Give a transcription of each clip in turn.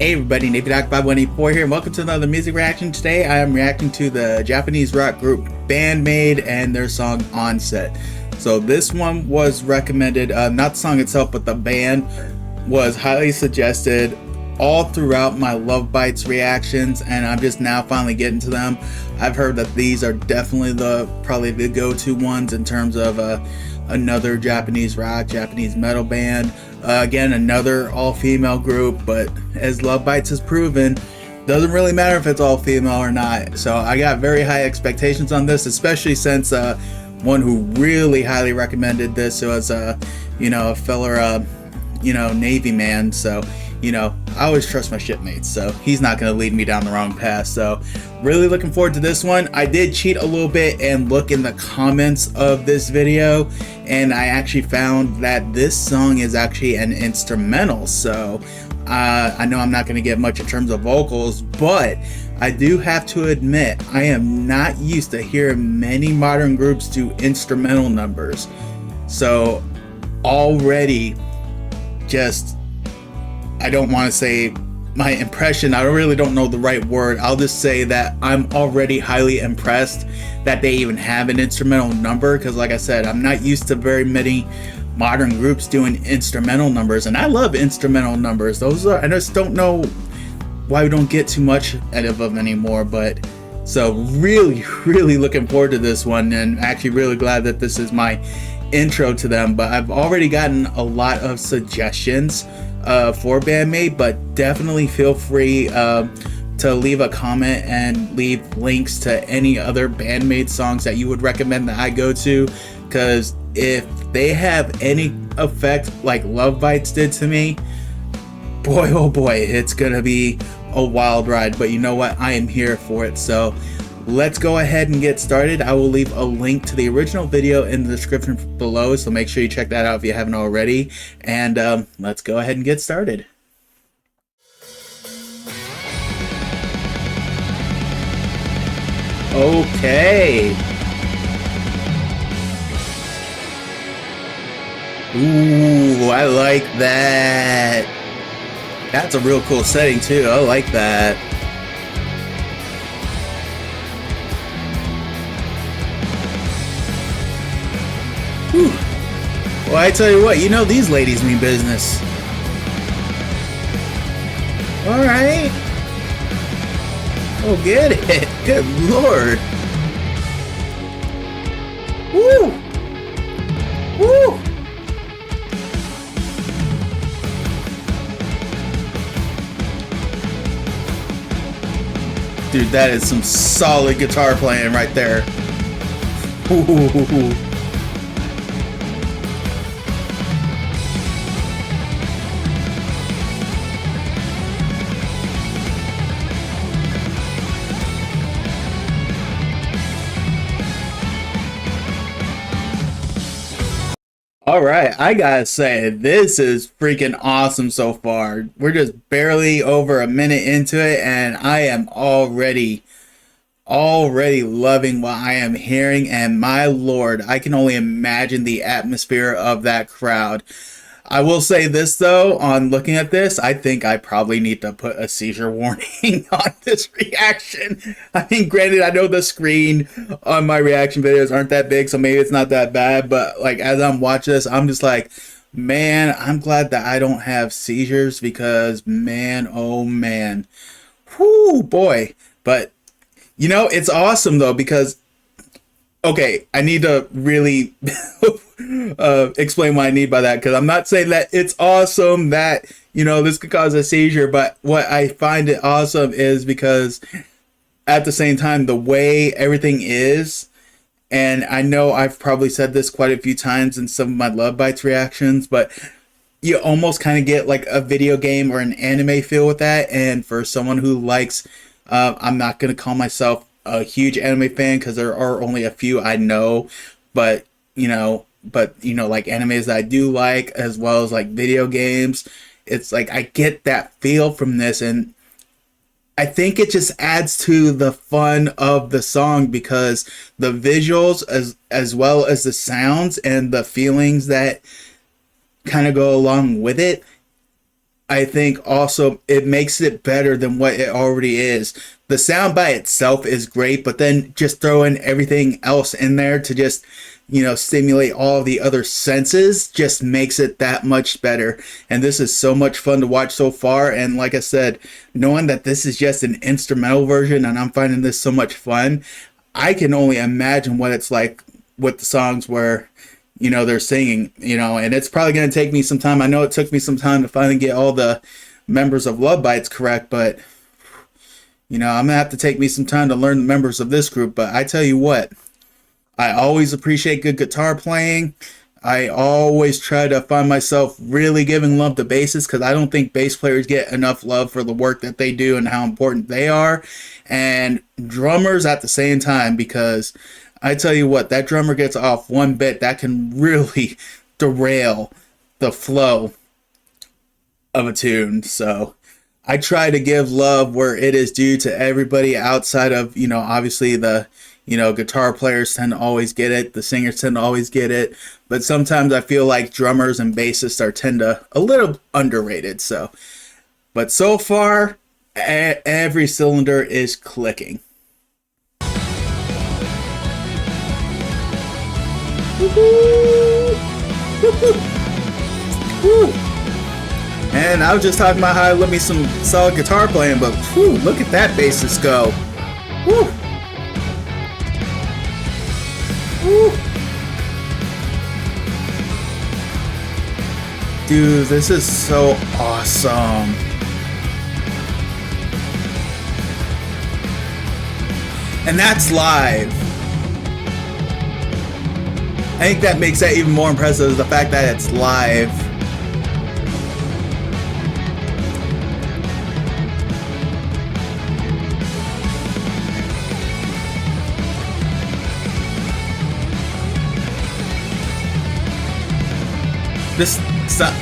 Hey everybody, NavyDoc5184 here, and welcome to another music reaction. Today I am reacting to the Japanese rock group Band-Maid and their song Onset. So this one was recommended, not the song itself, but the band was highly suggested all throughout my Love Bites reactions, and I'm just now finally getting to them. I've heard that these are definitely probably the go-to ones in terms of another Japanese rock, Japanese metal band. Again, another all-female group, but as Love Bites has proven, doesn't really matter if it's all-female or not. So I got very high expectations on this, especially since one who really highly recommended this was a fellow Navy man. So I always trust my shipmates, so he's not going to lead me down the wrong path. So really looking forward to this one. I did cheat a little bit and look in the comments of this video, and I actually found that this song is actually an instrumental. So I know I'm not going to get much in terms of vocals, but I do have to admit I am not used to hearing many modern groups do instrumental numbers. So already just, I don't want to say my impression, I really don't know the right word. I'll just say that I'm already highly impressed that they even have an instrumental number, because like I said, I'm not used to very many modern groups doing instrumental numbers, and I love instrumental numbers. Those are, I just don't know why we don't get too much out of them anymore. But so really looking forward to this one, and actually really glad that this is my intro to them. But I've already gotten a lot of suggestions for Band-Maid, but definitely feel free to leave a comment and leave links to any other Band-Maid songs that you would recommend that I go to, because if they have any effect like Love Bites did to me, boy oh boy, it's gonna be a wild ride. But you know what, I am here for it. So let's go ahead and get started. I will leave a link to the original video in the description below, so make sure you check that out if you haven't already. And let's go ahead and get started. Okay. Ooh, I like that. That's a real cool setting too. I like that. Whew. Well, I tell you what, these ladies mean business. Alright. Oh, get it. Good lord. Woo! Woo! Dude, that is some solid guitar playing right there. Ooh. Alright, I gotta say, this is freaking awesome so far. We're just barely over a minute into it, and I am already loving what I am hearing, and my lord, I can only imagine the atmosphere of that crowd. I will say this though, on looking at this, I think I probably need to put a seizure warning on this reaction. I mean, granted, I know the screen on my reaction videos aren't that big, so maybe it's not that bad, but like as I'm watching this, I'm just like, man, I'm glad that I don't have seizures, because man, oh man, whoo boy. But it's awesome though, because okay, I need to really explain what I need by that, because I'm not saying that it's awesome that, this could cause a seizure, but what I find it awesome is because at the same time, the way everything is, and I know I've probably said this quite a few times in some of my Love Bites reactions, but you almost kind of get like a video game or an anime feel with that. And for someone who likes, I'm not going to call myself a huge anime fan, because there are only a few I know, but like animes that I do like, as well as like video games, it's like I get that feel from this, and I think it just adds to the fun of the song, because the visuals as well as the sounds and the feelings that kind of go along with it, I think also it makes it better than what it already is. The sound by itself is great, but then just throw in everything else in there to just, stimulate all the other senses just makes it that much better. And this is so much fun to watch so far. And like I said, knowing that this is just an instrumental version and I'm finding this so much fun, I can only imagine what it's like with the songs where they're singing, and it's probably going to take me some time. I know it took me some time to finally get all the members of Love Bites correct, but, I'm going to have to take me some time to learn the members of this group. But I tell you what, I always appreciate good guitar playing. I always try to find myself really giving love to bassists because I don't think bass players get enough love for the work that they do and how important they are. And drummers at the same time, because I tell you what, that drummer gets off one bit, that can really derail the flow of a tune. So I try to give love where it is due to everybody outside of, obviously the, guitar players tend to always get it. The singers tend to always get it. But sometimes I feel like drummers and bassists are a little underrated. But so far, every cylinder is clicking. And I was just talking about how I love me some solid guitar playing, but look at that bassist go. Woo. Woo. Dude, this is so awesome. And that's live. I think that makes that even more impressive, is the fact that it's live.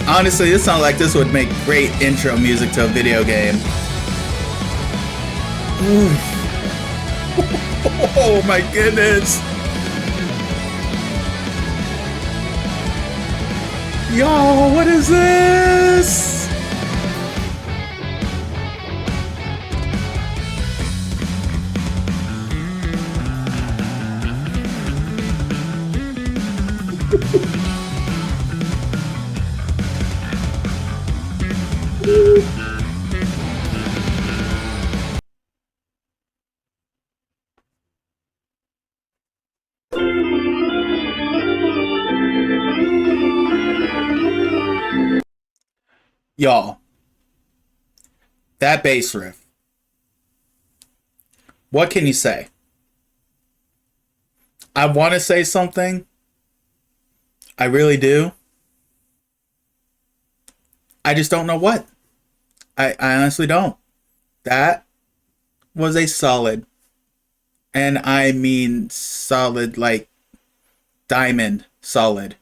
Honestly, this sounds like this would make great intro music to a video game. Ooh. Oh my goodness. Yo, what is this? Y'all, that bass riff, what can you say? I want to say something. I really do. I just don't know what. I honestly don't. That was a solid, and I mean solid, like diamond solid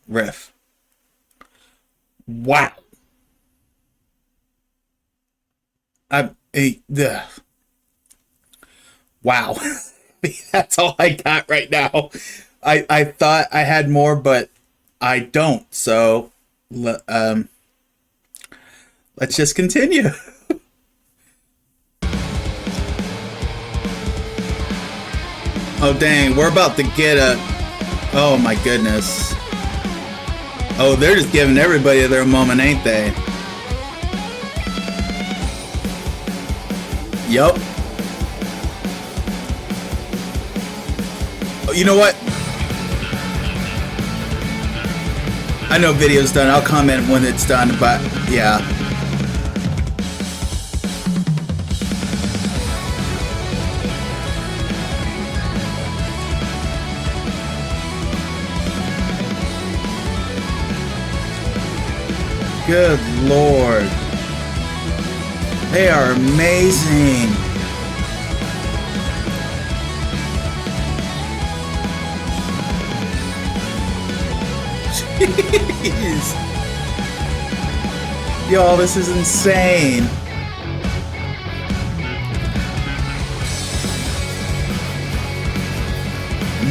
riff. Wow. Wow. That's all I got right now. I thought I had more, but I don't. So, let's just continue. Oh, dang. We're about to get a... Oh, my goodness. Oh, they're just giving everybody their moment, ain't they? Yup. Oh, you know what? I know video's done. I'll comment when it's done, but yeah. Good Lord. They are amazing. Jeez. Y'all, this is insane.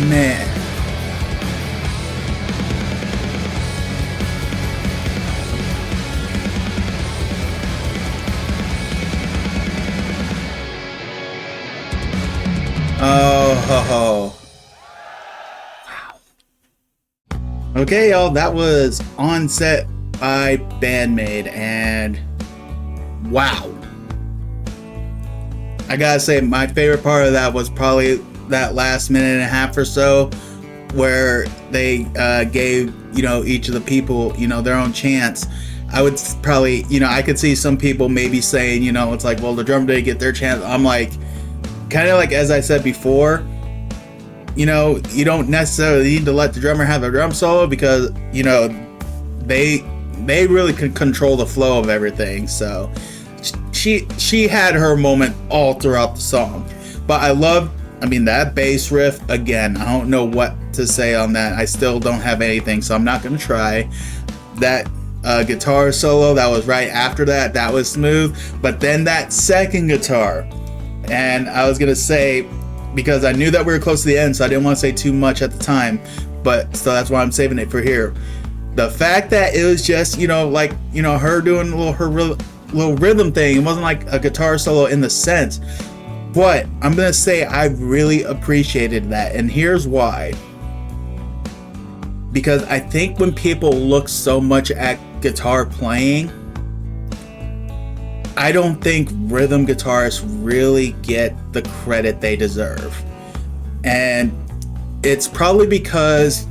Man. Oh, okay, y'all, that was Onset by Band-Maid, and wow. I gotta say, my favorite part of that was probably that last minute and a half or so where they gave, each of the people, their own chance. I would probably, I could see some people maybe saying, it's like, well, the drummer didn't get their chance. I'm like, kind of like, as I said before, you don't necessarily need to let the drummer have a drum solo because, they really can control the flow of everything. So she had her moment all throughout the song. But that bass riff, again, I don't know what to say on that. I still don't have anything, so I'm not going to try. That guitar solo that was right after that was smooth. But then that second guitar, and I was going to say, because I knew that we were close to the end, so I didn't want to say too much at the time, but so that's why I'm saving it for here. The fact that it was just, her doing her little rhythm thing, it wasn't like a guitar solo in the sense, but I'm going to say I really appreciated that, and here's why. Because I think when people look so much at guitar playing, I don't think rhythm guitarists really get the credit they deserve. And it's probably because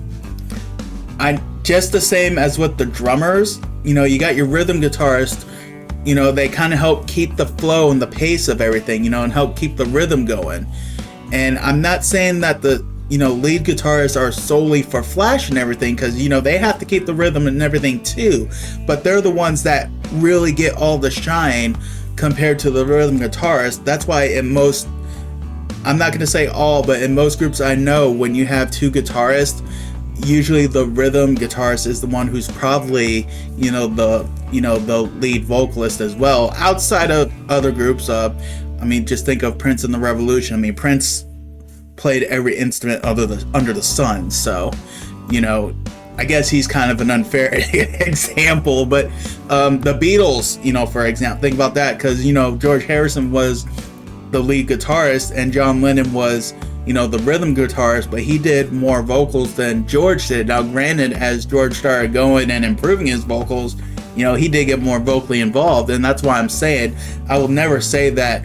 just the same as with the drummers, you got your rhythm guitarist, they kind of help keep the flow and the pace of everything, and help keep the rhythm going. And I'm not saying that the, lead guitarists are solely for flash and everything, because, they have to keep the rhythm and everything too. But they're the ones that really get all the shine compared to the rhythm guitarist. That's why in most, I'm not going to say all, but in most groups I know, when you have two guitarists, usually the rhythm guitarist is the one who's probably, the lead vocalist as well. Outside of other groups, just think of Prince and the Revolution. Prince played every instrument under the sun, so I guess he's kind of an unfair example. But the Beatles, for example, think about that, because George Harrison was the lead guitarist and John Lennon was the rhythm guitarist, but he did more vocals than George did. Now granted, as George started going and improving his vocals, he did get more vocally involved, and that's why I'm saying I will never say that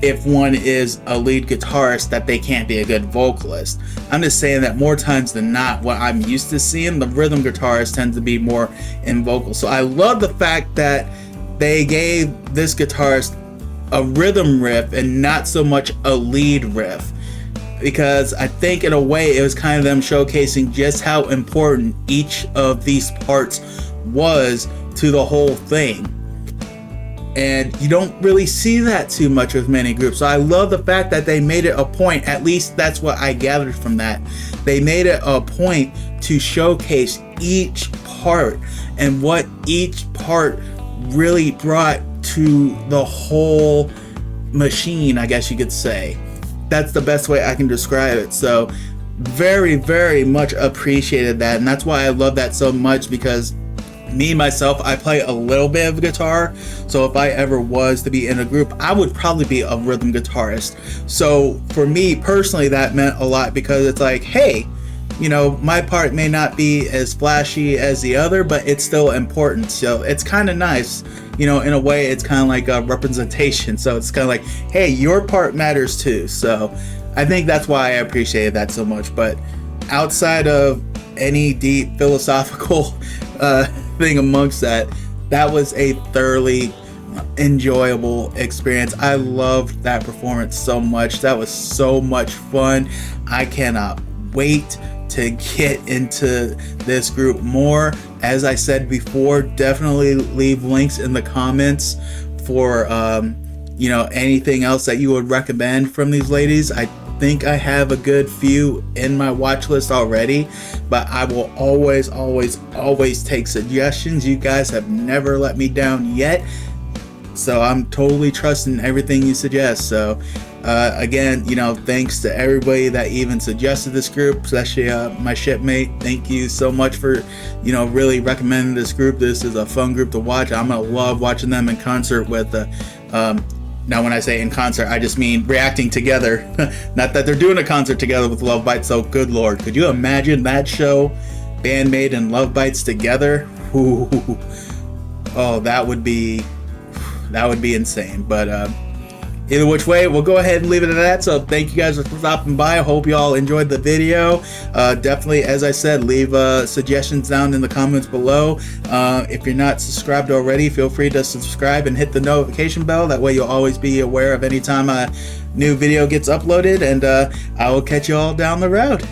if one is a lead guitarist that they can't be a good vocalist. I'm just saying that more times than not, what I'm used to seeing, the rhythm guitarist tends to be more in vocal. So I love the fact that they gave this guitarist a rhythm riff and not so much a lead riff, because I think in a way it was kind of them showcasing just how important each of these parts was to the whole thing. And you don't really see that too much with many groups. So I love the fact that they made it a point, at least that's what I gathered from that. They made it a point to showcase each part and what each part really brought to the whole machine, I guess you could say. That's the best way I can describe it. So very, very much appreciated that. And that's why I love that so much, because me, myself, I play a little bit of guitar. So if I ever was to be in a group, I would probably be a rhythm guitarist. So for me personally, that meant a lot, because it's like, hey, my part may not be as flashy as the other, but it's still important. So it's kind of nice, in a way. It's kind of like a representation. So it's kind of like, hey, your part matters too. So I think that's why I appreciated that so much. But outside of any deep philosophical thing amongst that was a thoroughly enjoyable experience. I loved that performance so much. That was so much fun. I cannot wait to get into this group more. As I said before, definitely leave links in the comments for anything else that you would recommend from these ladies. I think I have a good few in my watch list already, but I will always take suggestions. You guys have never let me down yet, so I'm totally trusting everything you suggest. So again, thanks to everybody that even suggested this group, especially my shipmate. Thank you so much for really recommending this group. This is a fun group to watch. I'm gonna love watching them in concert with Now, when I say in concert, I just mean reacting together. Not that they're doing a concert together with Love Bites. So, good Lord, could you imagine that show, Band-Maid and Love Bites together? Ooh. Oh, that would be insane. But either which way, we'll go ahead and leave it at that. So thank you guys for stopping by. I hope you all enjoyed the video. Definitely, as I said, leave suggestions down in the comments below. If you're not subscribed already, feel free to subscribe and hit the notification bell. That way you'll always be aware of any time a new video gets uploaded. And I will catch you all down the road.